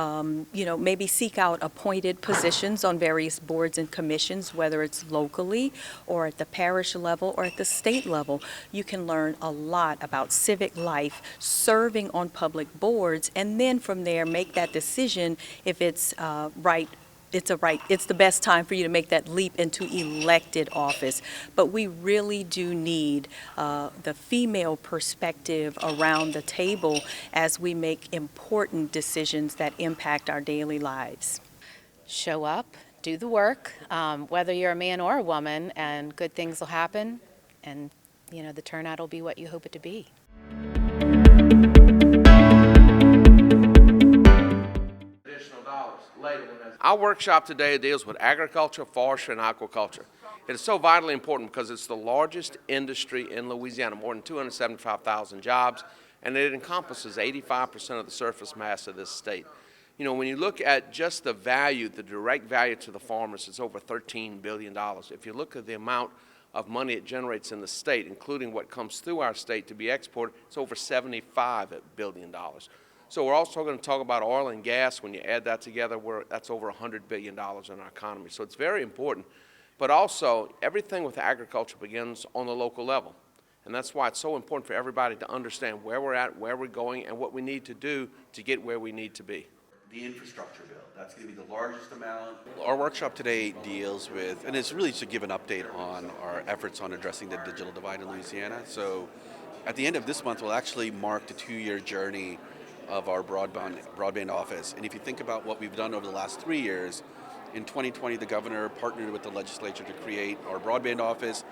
maybe seek out appointed positions on various boards and commissions, whether it's locally or at the parish level or at the state level. You can learn a lot about civic life, serving on public boards, and then from there make that decision if it's it's the best time for you to make that leap into elected office. But we really do need the female perspective around the table as we make important decisions that impact our daily lives. Show up, do the work, whether you're a man or a woman, and good things will happen, and the turnout will be what you hope it to be. Our workshop today deals with agriculture, forestry, and aquaculture. It is so vitally important because it's the largest industry in Louisiana, more than 275,000 jobs, and it encompasses 85% of the surface mass of this state. When you look at just the value, the direct value to the farmers, it's over $13 billion. If you look at the amount of money it generates in the state, including what comes through our state to be exported, it's over $75 billion. So we're also going to talk about oil and gas. When you add that together, that's over $100 billion in our economy. So it's very important. But also, everything with agriculture begins on the local level. And that's why it's so important for everybody to understand where we're at, where we're going, and what we need to do to get where we need to be. The infrastructure bill, that's going to be the largest amount. Our workshop today deals with, and it's really to give an update on our efforts on addressing the digital divide in Louisiana. So at the end of this month, we'll actually mark the 2-year journey of our broadband office. And if you think about what we've done over the last 3 years, in 2020, the governor partnered with the legislature to create our broadband office.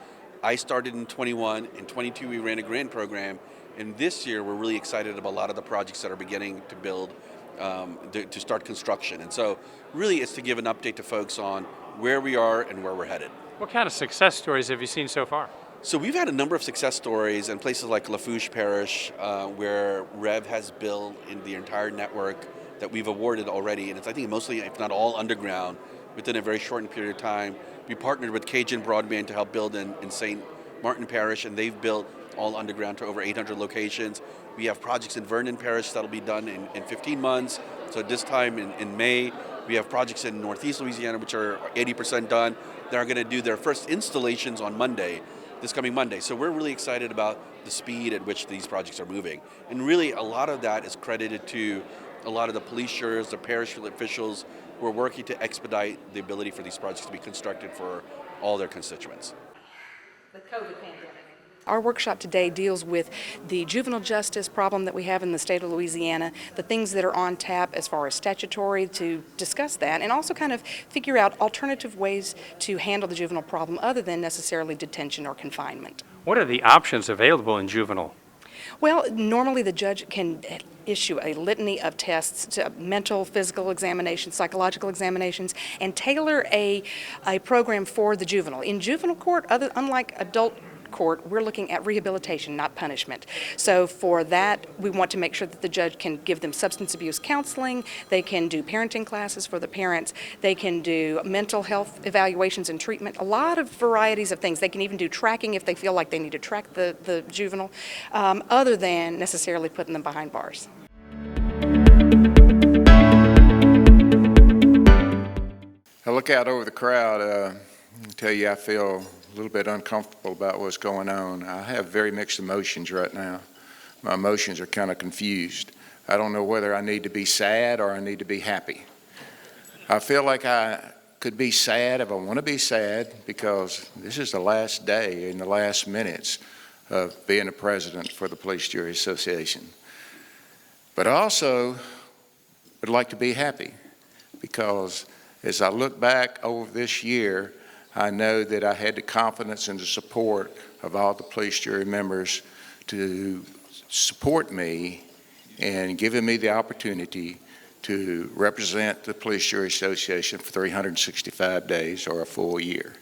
I started in 21. In 22, we ran a grant program. And this year, we're really excited about a lot of the projects that are beginning to build, to start construction. And so really it's to give an update to folks on where we are and where we're headed. What kind of success stories have you seen so far? So we've had a number of success stories in places like Lafourche Parish, where Rev has built in the entire network that we've awarded already, and it's, I think, mostly, if not all, underground within a very short period of time. We partnered with Cajun Broadband to help build in St. Martin Parish, and they've built all underground to over 800 locations. We have projects in Vernon Parish that'll be done in 15 months. So this time in May, we have projects in Northeast Louisiana, which are 80% done. They're going to do their first installations on Monday, this coming Monday. So we're really excited about the speed at which these projects are moving. And really a lot of that is credited to a lot of the police jurors, the parish officials who are working to expedite the ability for these projects to be constructed for all their constituents. The COVID pandemic. Our workshop today deals with the juvenile justice problem that we have in the state of Louisiana, the things that are on tap as far as statutory to discuss that, and also kind of figure out alternative ways to handle the juvenile problem other than necessarily detention or confinement. What are the options available in juvenile? Well, normally the judge can issue a litany of tests, to mental, physical examinations, psychological examinations, and tailor a program for the juvenile. In juvenile court, unlike adult court, we're looking at rehabilitation, not punishment. So for that, we want to make sure that the judge can give them substance abuse counseling, they can do parenting classes for the parents, they can do mental health evaluations and treatment, a lot of varieties of things. They can even do tracking if they feel like they need to track the juvenile, other than necessarily putting them behind bars. I look out over the crowd, I tell you I feel a little bit uncomfortable about what's going on. I have very mixed emotions right now. My emotions are kind of confused. I don't know whether I need to be sad or I need to be happy. I feel like I could be sad if I want to be sad because this is the last day and the last minutes of being the president for the Police Jury Association. But I also would like to be happy because as I look back over this year, I know that I had the confidence and the support of all the police jury members to support me and giving me the opportunity to represent the Police Jury Association for 365 days or a full year.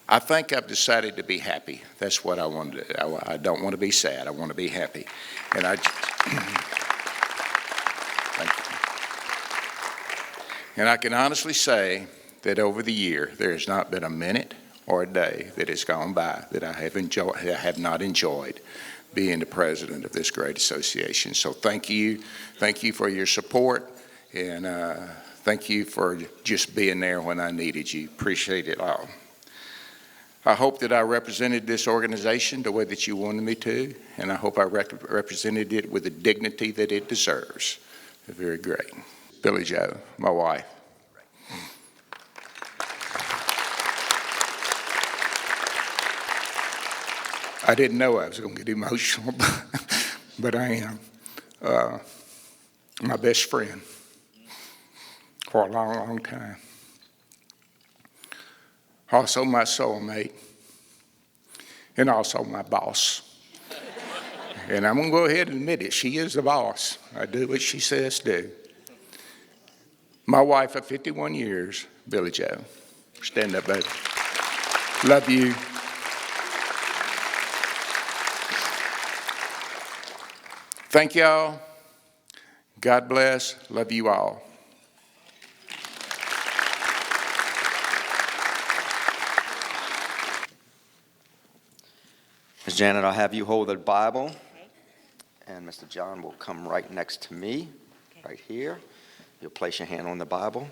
I think I've decided to be happy. That's what I want to do. I don't want to be sad. I want to be happy. And And I can honestly say that over the year, there has not been a minute or a day that has gone by that I have not enjoyed being the president of this great association. So thank you for your support, and thank you for just being there when I needed you. Appreciate it all. I hope that I represented this organization the way that you wanted me to, and I hope I represented it with the dignity that it deserves. Very great. Billy Joe, my wife. I didn't know I was going to get emotional, but I am. My best friend for a long, long time. Also my soulmate, and also my boss. And I'm going to go ahead and admit it, she is the boss. I do what she says do. My wife of 51 years, Billy Joe. Stand up, baby. Love you. Thank y'all. God bless. Love you all. Ms. Janet, I'll have you hold the Bible, and Mr. John will come right next to me, right here. You'll place your hand on the Bible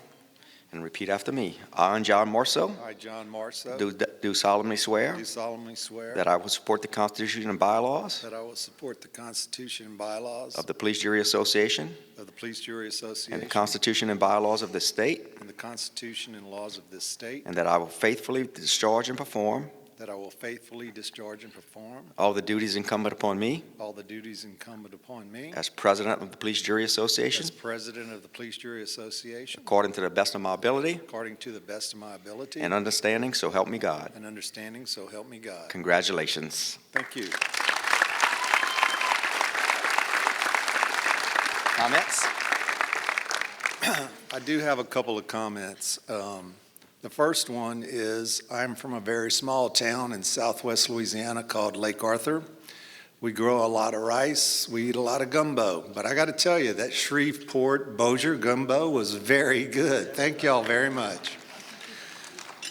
and repeat after me. I, John Morso, I, John Morso, do solemnly swear do solemnly swear that I will support the Constitution and bylaws that I will support the Constitution and bylaws of the Police Jury Association of the Police Jury Association and the Constitution and bylaws of this state, and the Constitution and laws of this state, and that I will faithfully discharge and perform that I will faithfully discharge and perform all the duties incumbent upon me all the duties incumbent upon me as President of the Police Jury Association, as President of the Police Jury Association, according to the best of my ability according to the best of my ability and understanding, so help me God. and understanding, so help me God. Congratulations. Thank you. Comments? I do have a couple of comments. The first one is I'm from a very small town in southwest Louisiana called Lake Arthur. We grow a lot of rice. We eat a lot of gumbo. But I got to tell you, that Shreveport Bossier gumbo was very good. Thank y'all very much.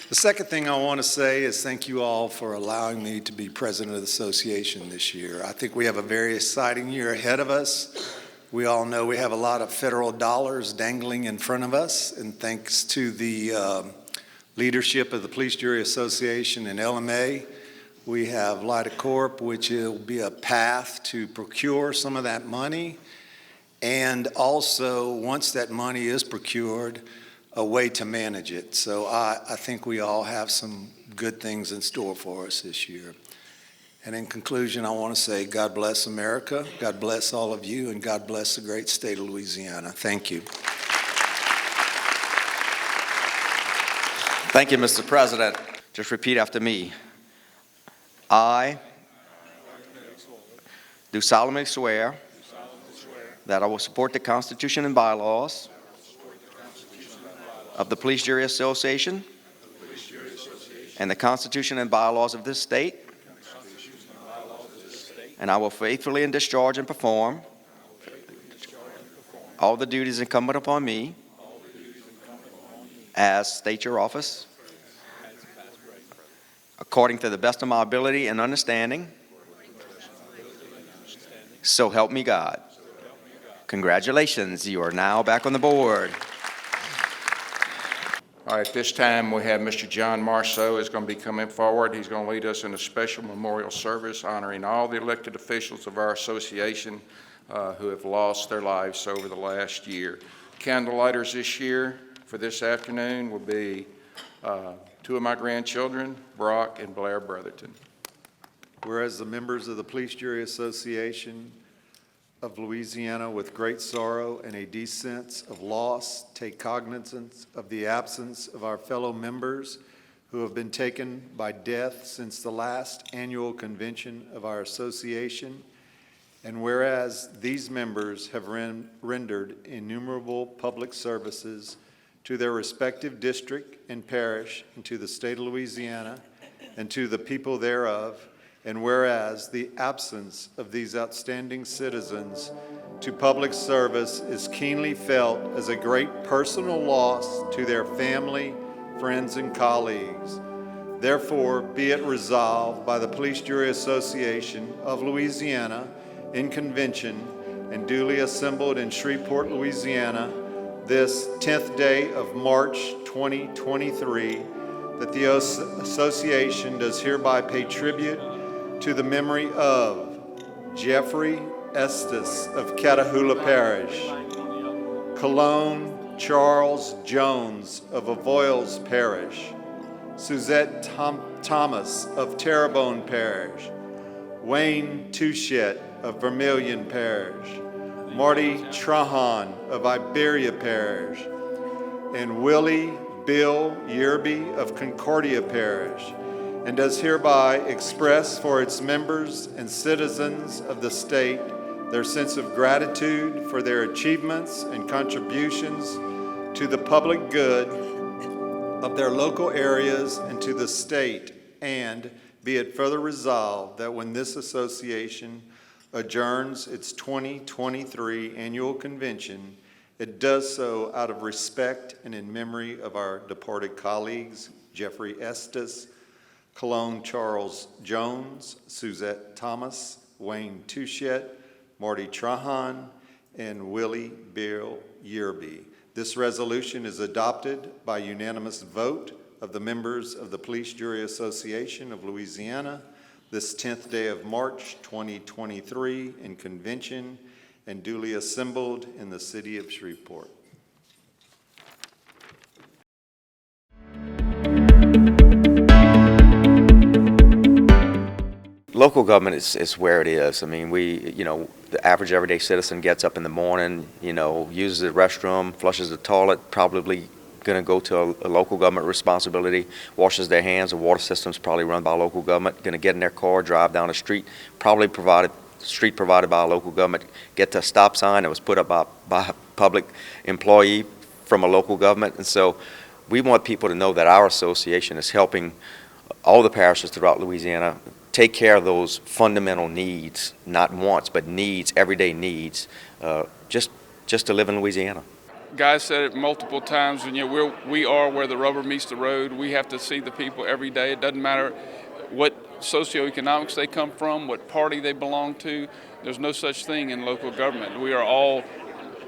The second thing I want to say is thank you all for allowing me to be president of the association this year. I think we have a very exciting year ahead of us. We all know we have a lot of federal dollars dangling in front of us, and thanks to the leadership of the Police Jury Association and LMA, we have LIDA Corp, which will be a path to procure some of that money. and also, once that money is procured, a way to manage it. So I think we all have some good things in store for us this year. And in conclusion, I want to say God bless America, God bless all of you, and God bless the great state of Louisiana. Thank you. Thank you, Mr. President. Just repeat after me. I do solemnly swear that I will support the Constitution and bylaws of the Police Jury Association and the Constitution and bylaws of this state, and I will faithfully and discharge and perform all the duties incumbent upon me as state your office, according to the best of my ability and understanding. So help me God. Congratulations, you are now back on the board. All right, this time we have Mr. John Marceau is going to be coming forward. He's going to lead us in a special memorial service honoring all the elected officials of our association who have lost their lives over the last year. Candlelighters this year for this afternoon will be two of my grandchildren, Brock and Blair Brotherton. Whereas the members of the Police Jury Association of Louisiana, with great sorrow and a deep sense of loss, take cognizance of the absence of our fellow members who have been taken by death since the last annual convention of our association. And whereas these members have rendered innumerable public services to their respective district and parish, and to the state of Louisiana, and to the people thereof, and whereas the absence of these outstanding citizens to public service is keenly felt as a great personal loss to their family, friends, and colleagues. Therefore, be it resolved by the Police Jury Association of Louisiana in convention and duly assembled in Shreveport, Louisiana, this 10th day of March 2023, that the association does hereby pay tribute to the memory of Jeffrey Estes of Catahoula Parish, Cologne Charles Jones of Avoyelles Parish, Suzette Thomas of Terrebonne Parish, Wayne Touchette of Vermilion Parish, Marty Trahan of Iberia Parish, and Willie Bill Yerby of Concordia Parish, and does hereby express for its members and citizens of the state their sense of gratitude for their achievements and contributions to the public good of their local areas and to the state, and be it further resolved that when this association adjourns its 2023 annual convention, it does so out of respect and in memory of our departed colleagues, Jeffrey Estes, Cologne Charles Jones, Suzette Thomas, Wayne Touchette, Marty Trahan, and Willie Bill Yerby. This resolution is adopted by unanimous vote of the members of the Police Jury Association of Louisiana this 10th day of March 2023 in convention and duly assembled in the city of Shreveport. Local government is where it is. I mean, the average everyday citizen gets up in the morning, uses the restroom, flushes the toilet, probably going to go to a local government responsibility, washes their hands. The water system's probably run by local government. Going to get in their car, drive down the street, probably provided by a local government, get to a stop sign that was put up by a public employee from a local government. And so we want people to know that our association is helping all the parishes throughout Louisiana take care of those fundamental needs, not wants, but needs, everyday needs, just to live in Louisiana. Guys said it multiple times, and we are where the rubber meets the road. We have to see the people every day. It doesn't matter what socioeconomics they come from, what party they belong to. There's no such thing in local government. We are all,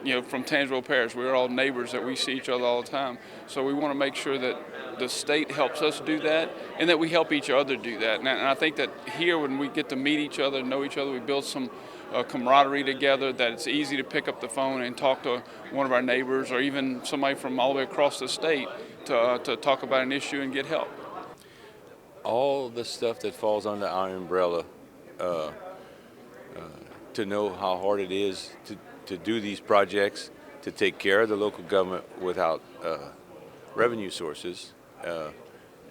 from Tangipahoa Parish, we're all neighbors that we see each other all the time. So we want to make sure that the state helps us do that and that we help each other do that. And I think that here, when we get to meet each other, know each other, we build some camaraderie together, that it's easy to pick up the phone and talk to one of our neighbors or even somebody from all the way across the state to talk about an issue and get help. All the stuff that falls under our umbrella, to know how hard it is to do these projects, to take care of the local government without revenue sources.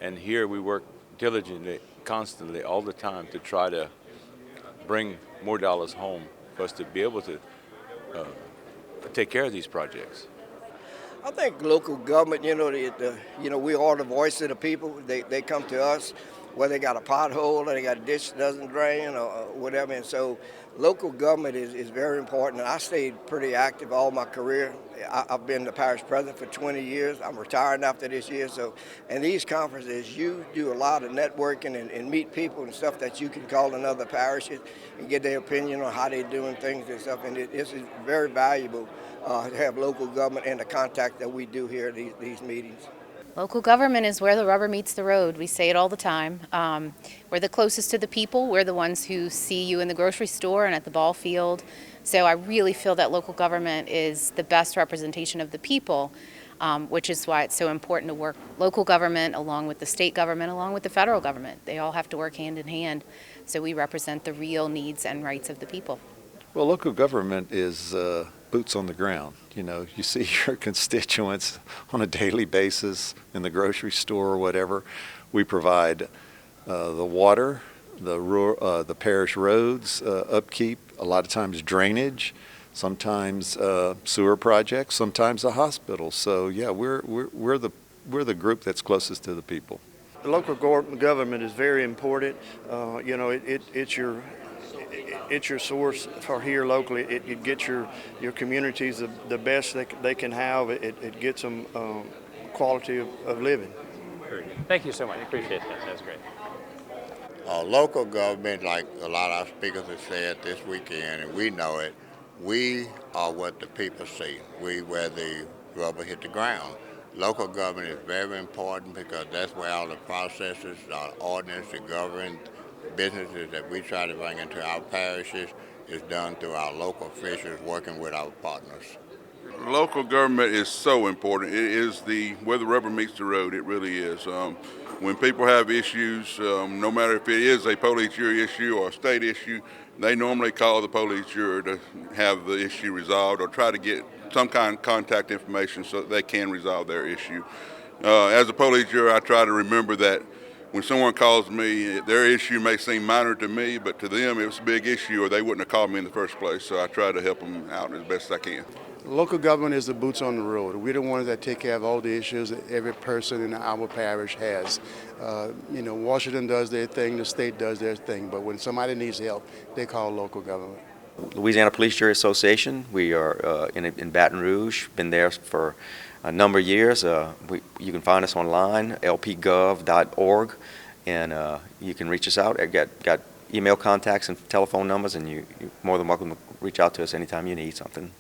And here we work diligently, constantly, all the time to try to bring more dollars home for us to be able to take care of these projects. I think local government, we are the voice of the people. They come to us, whether they got a pothole or they got a ditch that doesn't drain or whatever. And so local government is very important. And I stayed pretty active all my career. I've been the parish president for 20 years. I'm retiring after this year. So, and these conferences, you do a lot of networking and meet people and stuff that you can call in other parishes and get their opinion on how they're doing things and stuff. And it's very valuable to have local government and the contact that we do here at these meetings. Local government is where the rubber meets the road. We say it all the time. We're the closest to the people. We're the ones who see you in the grocery store and at the ball field. So I really feel that local government is the best representation of the people, which is why it's so important to work local government along with the state government, along with the federal government. They all have to work hand in hand so we represent the real needs and rights of the people. Well, local government is boots on the ground. You see your constituents on a daily basis in the grocery store or whatever. We provide the water, the parish roads, upkeep, a lot of times drainage, sometimes sewer projects, sometimes the hospital. So yeah, we're the group that's closest to the people. The local government is very important. It's your source for here locally. It gets your communities the best they can have. It gets them quality of living. Thank you so much. I appreciate that. That's great. Local government, like a lot of our speakers have said this weekend, and we know it, we are what the people see. We where the rubber hit the ground. Local government is very important because that's where all the processes, ordinance, the government, businesses that we try to bring into our parishes is done through our local officials working with our partners. Local government is so important. It is where the rubber meets the road. It really is. When people have issues, no matter if it is a police jury issue or a state issue, they normally call the police jury to have the issue resolved or try to get some kind of contact information so that they can resolve their issue. As a police jury, I try to remember that when someone calls me, their issue may seem minor to me, but to them it was a big issue or they wouldn't have called me in the first place. So I try to help them out as best I can. Local government is the boots on the road. We're the ones that take care of all the issues that every person in our parish has. Washington does their thing, the state does their thing, but when somebody needs help, they call local government. Louisiana Police Jury Association, we are in Baton Rouge, been there for a number of years. You can find us online, lpgov.org, and you can reach us out. I've got email contacts and telephone numbers, and you're more than welcome to reach out to us anytime you need something.